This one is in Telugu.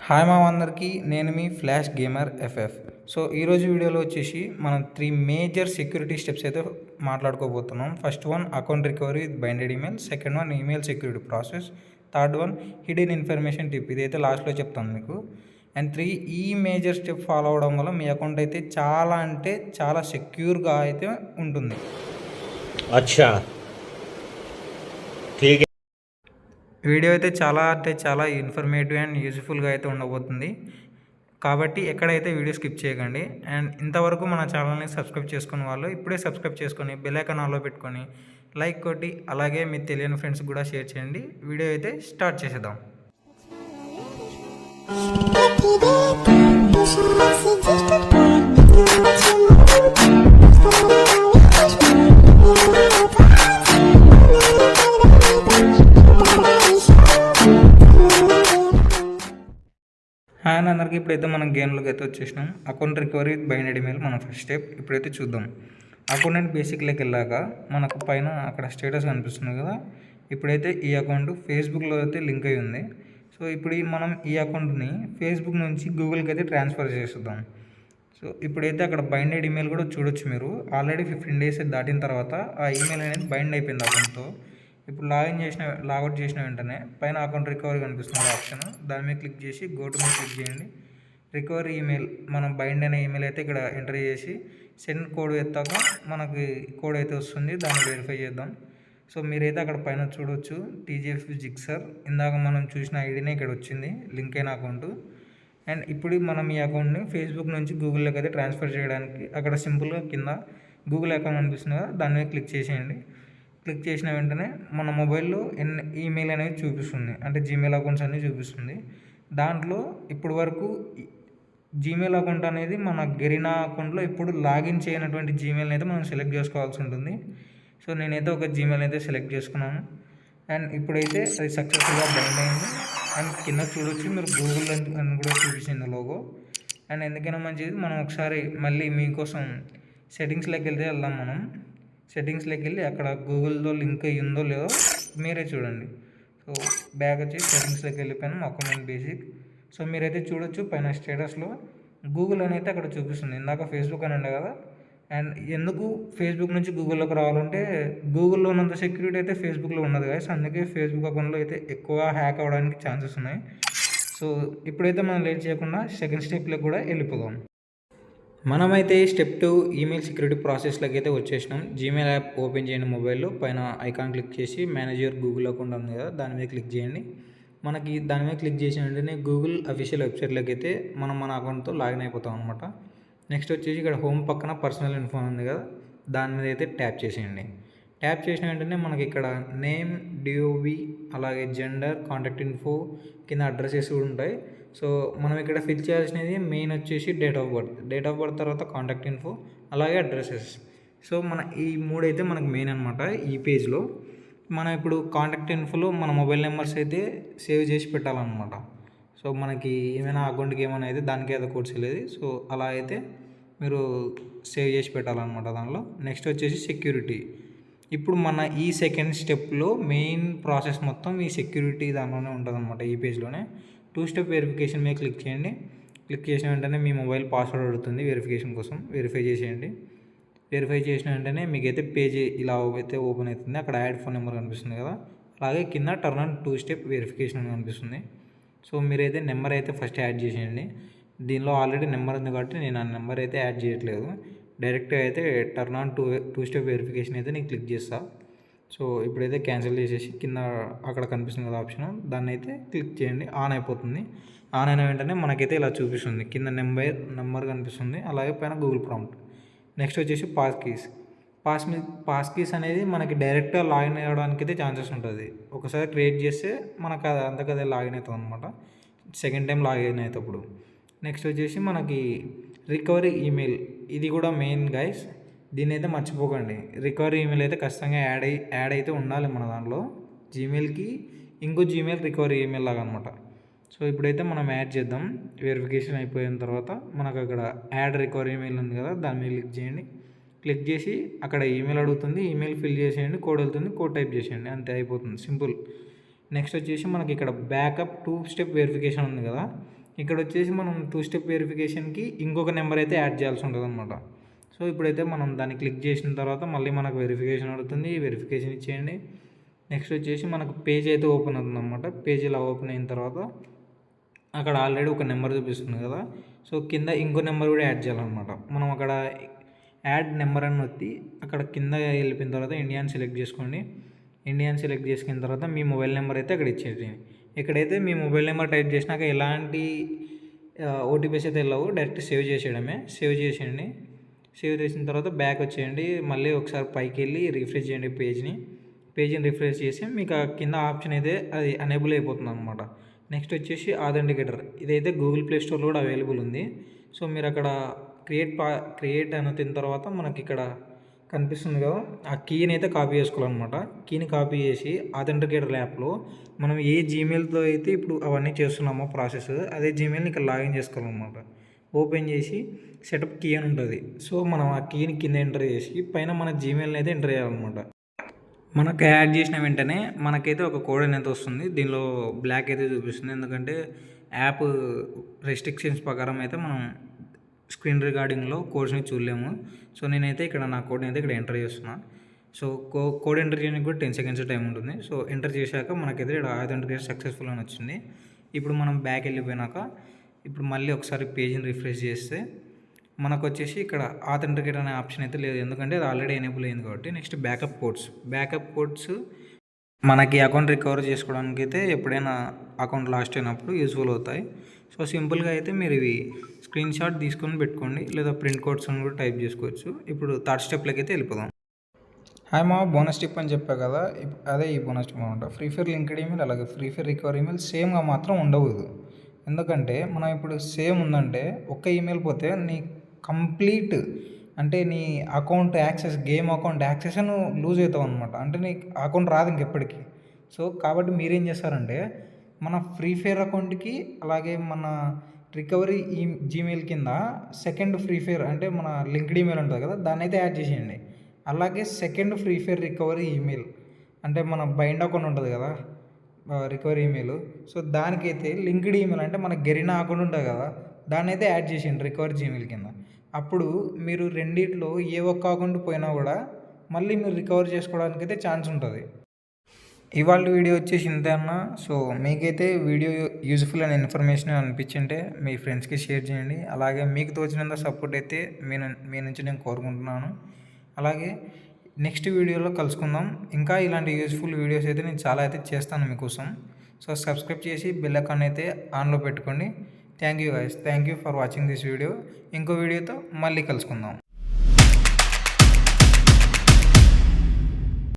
హాయ్ మా అందరికీ, నేను మీ ఫ్లాష్ గేమర్ ఎఫ్ఎఫ్. సో ఈరోజు వీడియోలో వచ్చేసి మనం 3 మేజర్ సెక్యూరిటీ స్టెప్స్ అయితే మాట్లాడుకోబోతున్నాం. First one account recovery with binded email, second one email security process, third one hidden information tip. ఇదైతే లాస్ట్లో చెప్తాను మీకు. అండ్ 3 ఈ మేజర్ స్టెప్ ఫాలో అవడం వల్ల మీ అకౌంట్ అయితే చాలా అంటే చాలా సెక్యూర్గా అయితే ఉంటుంది. అచ్చా, ఠీక్. వీడియో అయితే చాలా అంటే చాలా ఇన్ఫర్మేటివ్ అండ్ యూజ్ఫుల్గా అయితే ఉండబోతుంది. కాబట్టి ఎక్కడైతే వీడియో స్కిప్ చేయకండి. అండ్ ఇంతవరకు మన ఛానల్ని సబ్స్క్రైబ్ చేసుకున్న వాళ్ళు ఇప్పుడే సబ్స్క్రైబ్ చేసుకొని బెల్ ఐకాన్ ఆన్లో పెట్టుకొని లైక్ కొట్టి అలాగే మీ తెలియని ఫ్రెండ్స్ కూడా షేర్ చేయండి. వీడియో అయితే స్టార్ట్ చేసేద్దాం. హాయ్ అందరికీ, ఇప్పుడైతే మనం గేమ్లోకి అయితే వచ్చేసినాం. Account recovery with binded email మన ఫస్ట్ స్టెప్. ఇప్పుడైతే చూద్దాం. అకౌంట్ బేసిక్లోకి వెళ్ళాక మనకు పైన అక్కడ స్టేటస్ కనిపిస్తుంది కదా. ఇప్పుడైతే ఈ అకౌంట్ ఫేస్బుక్లో అయితే లింక్ అయి ఉంది. సో ఇప్పుడు మనం ఈ అకౌంట్ని ఫేస్బుక్ నుంచి గూగుల్కి అయితే ట్రాన్స్ఫర్ చేసేద్దాం. సో ఇప్పుడైతే అక్కడ బైండెడ్ ఈమెయిల్ కూడా చూడొచ్చు మీరు. ఆల్రెడీ 15 days దాటిన తర్వాత ఆ ఈమెయిల్ అనేది బైండ్ అయిపోయింది అకౌంట్తో. ఇప్పుడు లాగౌట్ చేసిన వెంటనే పైన అకౌంట్ రికవరీ కనిపిస్తుంది ఆప్షన్. దాని మీద క్లిక్ చేసి గో టు మీద క్లిక్ చేయండి. రికవరీ ఈమెయిల్ మనం బైండ్ అయిన ఈమెయిల్ అయితే ఇక్కడ ఎంటర్ చేసి సెండ్ కోడ్ ఎత్తాక మనకి కోడ్ అయితే వస్తుంది. దాన్ని వెరిఫై చేద్దాం. సో మీరైతే అక్కడ పైన చూడవచ్చు TGF జిక్సర్. ఇందాక మనం చూసిన ఐడినే ఇక్కడ వచ్చింది, లింక్ అయిన అకౌంట్. అండ్ ఇప్పుడు మనం ఈ అకౌంట్ని ఫేస్బుక్ నుంచి గూగుల్లోకి అయితే ట్రాన్స్ఫర్ చేయడానికి అక్కడ సింపుల్గా కింద గూగుల్ అకౌంట్ కనిపిస్తుంది కదా, దాని మీద క్లిక్ చేసేయండి. క్లిక్ చేసిన వెంటనే మన మొబైల్లో ఈమెయిల్ అనేది చూపిస్తుంది, అంటే జీమెయిల్ అకౌంట్స్ అన్నీ చూపిస్తుంది. దాంట్లో ఇప్పుడు వరకు జీమెయిల్ అకౌంట్ అనేది మన గెరీనా అకౌంట్లో ఇప్పుడు లాగిన్ చేయనటువంటి జీమెయిల్ని అయితే మనం సెలెక్ట్ చేసుకోవాల్సి ఉంటుంది. సో నేనైతే ఒక జీమెయిల్ అయితే సెలెక్ట్ చేసుకున్నాను. అండ్ ఇప్పుడైతే అది సక్సెస్ఫుల్గా బైండ్ అయింది. అండ్ కింద చూడొచ్చు మీరు గూగుల్ అని కూడా చూపించింది లోగో. అండ్ ఎందుకైనా మంచిది, మనం ఒకసారి మళ్ళీ మీకోసం సెట్టింగ్స్లోకి వెళ్దాం. మనం సెట్టింగ్స్లోకి వెళ్ళి అక్కడ గూగుల్తో లింక్ అయ్యిందో లేదో మీరే చూడండి. సో బ్యాక్ వచ్చి సెట్టింగ్స్లోకి వెళ్ళిపోయాను, అకౌంట్ బేసిక్. సో మీరైతే చూడొచ్చు పైన స్టేటస్లో గూగుల్ అని అయితే అక్కడ చూపిస్తుంది. ఇందాక ఫేస్బుక్ అని ఉండే కదా. అండ్ ఎందుకు ఫేస్బుక్ నుంచి గూగుల్లోకి రావాలంటే గూగుల్లో ఉన్నంత సెక్యూరిటీ అయితే ఫేస్బుక్లో ఉన్నది కదా. సో అందుకే ఫేస్బుక్ అకౌంట్లో అయితే ఎక్కువ హ్యాక్ అవ్వడానికి ఛాన్సెస్ ఉన్నాయి. సో ఇప్పుడైతే మనం లేట్ చేయకుండా సెకండ్ స్టెప్లోకి కూడా వెళ్ళిపోదాం. మనమైతే స్టెప్ 2 ఈమెయిల్ సెక్యూరిటీ ప్రాసెస్లోకి అయితే వచ్చేసినాం. జీమెయిల్ యాప్ ఓపెన్ చేయండి మొబైల్లో. పైన ఐకాన్ క్లిక్ చేసి మేనేజ్ యువర్ గూగుల్ అకౌంట్ ఉంది కదా, దాని మీద క్లిక్ చేయండి. మనకి దాని మీద క్లిక్ చేసిన వెంటనే గూగుల్ అఫీషియల్ వెబ్సైట్లోకి అయితే మన అకౌంట్తో లాగిన్ అయిపోతాం అనమాట. నెక్స్ట్ వచ్చేసి ఇక్కడ హోమ్ పక్కన పర్సనల్ ఇన్ఫో ఉంది కదా, దాని మీద అయితే ట్యాప్ చేసేయండి. ట్యాప్ చేసిన వెంటనే మనకి ఇక్కడ నేమ్, DOB, అలాగే జెండర్, కాంటాక్ట్ ఇన్ఫో, కింద అడ్రసెస్ కూడా ఉంటాయి. సో మనం ఇక్కడ ఫిల్ చేయాల్సినది మెయిన్ వచ్చేసి డేట్ ఆఫ్ బర్త్ తర్వాత కాంటాక్ట్ ఇన్ఫో, అలాగే అడ్రసెస్. సో మన ఈ మూడైతే మనకు మెయిన్ అనమాట ఈ పేజ్లో. మనం ఇప్పుడు కాంటాక్ట్ ఇన్ఫోలో మన మొబైల్ నెంబర్స్ అయితే సేవ్ చేసి పెట్టాలన్నమాట. సో మనకి ఏమైనా అకౌంట్కి ఏమైనా అయితే దానికి ఏదో కోడ్స్ వెళ్ళేది. సో అలా అయితే మీరు సేవ్ చేసి పెట్టాలన్నమాట దానిలో. నెక్స్ట్ వచ్చేసి సెక్యూరిటీ. ఇప్పుడు మన ఈ సెకండ్ స్టెప్లో మెయిన్ ప్రాసెస్ మొత్తం ఈ సెక్యూరిటీ దానిలోనే ఉంటుంది అనమాట, ఈ పేజ్లోనే. 2 స్టెప్ వెరిఫికేషన్ మీద క్లిక్ చేయండి. క్లిక్ చేసిన వెంటనే మీ మొబైల్ పాస్వర్డ్ అడుగుతుంది వెరిఫికేషన్ కోసం. వెరిఫై చేసేయండి. వెరిఫై చేసిన వెంటనే మీకైతే పేజీ ఇలా అయితే ఓపెన్ అవుతుంది. అక్కడ యాడ్ ఫోన్ నెంబర్ కనిపిస్తుంది కదా, అలాగే కింద టర్న్ ఆన్ 2 స్టెప్ వెరిఫికేషన్ అని కనిపిస్తుంది. సో మీరైతే నెంబర్ అయితే ఫస్ట్ యాడ్ చేసేయండి. దీనిలో ఆల్రెడీ నెంబర్ ఉంది కాబట్టి నేను ఆ నెంబర్ అయితే యాడ్ చేయట్లేదు. డైరెక్ట్గా అయితే టర్న్ ఆన్ 2 స్టెప్ వెరిఫికేషన్ అయితే నేను క్లిక్ చేస్తాను. సో ఇప్పుడైతే క్యాన్సిల్ చేసేసి కింద అక్కడ కనిపిస్తుంది కదా ఆప్షన్, దాన్ని అయితే క్లిక్ చేయండి. ఆన్ అయిపోతుంది. ఆన్ అయిన వెంటనే మనకైతే ఇలా చూపిస్తుంది, కింద నెంబర్ కనిపిస్తుంది, అలాగే పైన గూగుల్ ప్రాంప్ట్. నెక్స్ట్ వచ్చేసి పాస్ కీస్ అనేది మనకి డైరెక్ట్గా లాగిన్ అవ్వడానికి అయితే ఛాన్సెస్ ఉంటుంది. ఒకసారి క్రియేట్ చేస్తే మనకు అది అంతకదే లాగిన్ అవుతుంది అనమాట, సెకండ్ టైం లాగిన్ అవుతప్పుడు. నెక్స్ట్ వచ్చేసి మనకి రికవరీ ఈమెయిల్, ఇది కూడా మెయిన్ గైస్. దీన్ని అయితే మర్చిపోకండి. రికవరీ ఈమెయిల్ అయితే ఖచ్చితంగా యాడ్ అయితే ఉండాలి మన దాంట్లో. జీమెయిల్కి ఇంకో జీమెయిల్ రికవరీ ఈమెయిల్ లాగా అనమాట. సో ఇప్పుడైతే మనం యాడ్ చేద్దాం. వెరిఫికేషన్ అయిపోయిన తర్వాత మనకు అక్కడ యాడ్ రికవరీ ఈమెయిల్ ఉంది కదా, దాని మీద క్లిక్ చేయండి. క్లిక్ చేసి అక్కడ ఈమెయిల్ అడుగుతుంది, ఈమెయిల్ ఫిల్ చేసేయండి, కోడ్ వెళ్తుంది, కోడ్ టైప్ చేసేయండి, అంతే అయిపోతుంది, సింపుల్. నెక్స్ట్ వచ్చేసి మనకి ఇక్కడ బ్యాకప్ 2 స్టెప్ వెరిఫికేషన్ ఉంది కదా, ఇక్కడ వచ్చేసి మనం 2 స్టెప్ వెరిఫికేషన్కి ఇంకొక నెంబర్ అయితే యాడ్ చేయాల్సి ఉంటుంది అనమాట. సో ఇప్పుడైతే మనం దాన్ని క్లిక్ చేసిన తర్వాత మళ్ళీ మనకు వెరిఫికేషన్ అడుగుతుంది. వెరిఫికేషన్ ఇచ్చేయండి. నెక్స్ట్ వచ్చేసి మనకు పేజ్ అయితే ఓపెన్ అవుతుంది అనమాట. పేజ్ ఇలా ఓపెన్ అయిన తర్వాత అక్కడ ఆల్రెడీ ఒక నెంబర్ చూపిస్తుంది కదా, సో కింద ఇంకో నెంబర్ కూడా యాడ్ చేయాలన్నమాట. మనం అక్కడ యాడ్ నెంబర్ అని వచ్చి అక్కడ కింద వెళ్ళిపోయిన తర్వాత ఇండియా అని సెలెక్ట్ చేసుకోండి. ఇండియా అని సెలెక్ట్ చేసుకున్న తర్వాత మీ మొబైల్ నెంబర్ అయితే అక్కడ ఇచ్చేది. ఇక్కడైతే మీ మొబైల్ నెంబర్ టైప్ చేసినాక ఎలాంటి ఓటీపీస్ అయితే వెళ్ళవు, డైరెక్ట్ సేవ్ చేసేయడమే. సేవ్ చేసేయండి. సేవ్ చేసిన తర్వాత బ్యాక్ వచ్చేయండి. మళ్ళీ ఒకసారి పైకి వెళ్ళి రిఫ్రెష్ చేయండి పేజీని రిఫ్రెష్ చేసి మీకు కింద ఆప్షన్ అయితే అది అనేబుల్ అయిపోతుంది అనమాట. నెక్స్ట్ వచ్చేసి ఆథెంటికేటర్. ఇదైతే గూగుల్ ప్లే స్టోర్లో కూడా అవైలబుల్ ఉంది. సో మీరు అక్కడ క్రియేట్ అని తిన్న తర్వాత మనకి ఇక్కడ కనిపిస్తుంది కదా, ఆ కీని అయితే కాపీ చేసుకోవాలన్నమాట. కీని కాపీ చేసి ఆథెంటికేటర్ యాప్లో మనం ఏ జీమెయిల్తో అయితే ఇప్పుడు అవన్నీ చేస్తున్నామో ప్రాసెస్, అదే జీమెయిల్ని ఇక్కడ లాగిన్ చేసుకోవాలన్నమాట. ఓపెన్ చేసి సెటప్ కీ అని ఉంటుంది. సో మనం ఆ కీని కింద ఎంటర్ చేసి పైన మన జీమెయిల్ని అయితే ఎంటర్ చేయాలన్నమాట. మనకు యాడ్ చేసిన వెంటనే మనకైతే ఒక కోడ్ అనేది వస్తుంది. దీనిలో బ్లాక్ అయితే చూపిస్తుంది, ఎందుకంటే యాప్ రెస్ట్రిక్షన్స్ ప్రకారం అయితే మనం స్క్రీన్ రికార్డింగ్లో కోడ్స్ని చూడలేము. సో నేనైతే ఇక్కడ నా కోడ్ని అయితే ఇక్కడ ఎంటర్ చేస్తున్నా. సో కోడ్ ఎంటర్ చేయడానికి కూడా 10 సెకండ్స్ టైం ఉంటుంది. సో ఎంటర్ చేశాక మనకైతే ఇక్కడ ఆథెంటికేషన్ సక్సెస్ఫుల్ అని వచ్చింది. ఇప్పుడు మనం బ్యాక్ వెళ్ళిపోయినాక ఇప్పుడు మళ్ళీ ఒకసారి పేజీని రిఫ్రెష్ చేస్తే మనకు వచ్చేసి ఇక్కడ ఆథెంటికేట్ అనే ఆప్షన్ అయితే లేదు, ఎందుకంటే అది ఆల్రెడీ ఎనేబుల్ అయింది కాబట్టి. నెక్స్ట్ బ్యాకప్ కోడ్స్ మనకి అకౌంట్ రికవర్ చేసుకోవడానికి అయితే ఎప్పుడైనా అకౌంట్ లాస్ట్ అయినప్పుడు యూజ్ఫుల్ అవుతాయి. సో సింపుల్గా అయితే మీరు ఇవి స్క్రీన్ షాట్ తీసుకొని పెట్టుకోండి, లేదా ప్రింట్ కోడ్స్ అని కూడా టైప్ చేసుకోవచ్చు. ఇప్పుడు థర్డ్ స్టెప్లోకి అయితే వెళ్ళిపోదాం. హాయ్ మా బోనస్ టిప్ అని చెప్పా కదా, అదే ఈ బోనస్ టిప్ అనమాట. ఫ్రీ ఫైర్ లింక్డ్ ఈమెయిల్ అలాగే ఫ్రీ ఫైర్ రికవర్ ఈమెయిల్ సేమ్గా మాత్రం ఉండవద్దు. ఎందుకంటే మనం ఇప్పుడు సేమ్ ఉందంటే ఒక్క ఈమెయిల్ పోతే నీ కంప్లీట్ అంటే నీ account access, game account access నువ్వు లూజ్ అవుతావు అనమాట. అంటే నీ అకౌంట్ రాదు ఇంకెప్పటికీ. సో కాబట్టి మీరేం చేస్తారంటే మన ఫ్రీ ఫైర్ అకౌంట్కి అలాగే మన రికవరీ జీమెయిల్ కింద సెకండ్ ఫ్రీ ఫైర్ అంటే మన లింక్డ్ ఈమెయిల్ ఉంటుంది కదా, దాన్ని అయితే యాడ్ చేసేయండి. అలాగే second free fire recovery email అంటే మన బైండ్ అకౌంట్ ఉంటుంది కదా రికవరీ ఈమెయిల్, సో దానికైతే లింక్డ్ ఈమెయిల్ అంటే మన గెరినా అకౌంట్ ఉంటుంది కదా, దాన్ని అయితే యాడ్ చేసేయండి రికవరీ జీమెయిల్ కింద. అప్పుడు మీరు రెండిట్లో ఏ ఒక్క అకౌంట్ పోయినా కూడా మళ్ళీ మీరు రికవర్ చేసుకోవడానికి అయితే ఛాన్స్ ఉంటుంది. ఇవాళ వీడియో వచ్చేసి ఇంతేనా. సో మీకైతే వీడియో యూజ్ఫుల్ అండ్ ఇన్ఫర్మేషన్ అనిపించింటే మీ ఫ్రెండ్స్కి షేర్ చేయండి. అలాగే మీకు తోచినంత సపోర్ట్ అయితే మీ నుంచి నేను కోరుకుంటున్నాను. అలాగే నెక్స్ట్ వీడియోలో కలుసుకుందాం. ఇంకా ఇలాంటి యూజ్ఫుల్ వీడియోస్ అయితే నేను చాలా అయితే చేస్తాను మీకోసం. సో సబ్స్క్రైబ్ చేసి బెల్ ఐకాన్ అయితే ఆన్లో పెట్టుకోండి. Thank you guys, thank you for watching this video. ఇంకో వీడియోతో మళ్ళీ కలుసుకుందాం.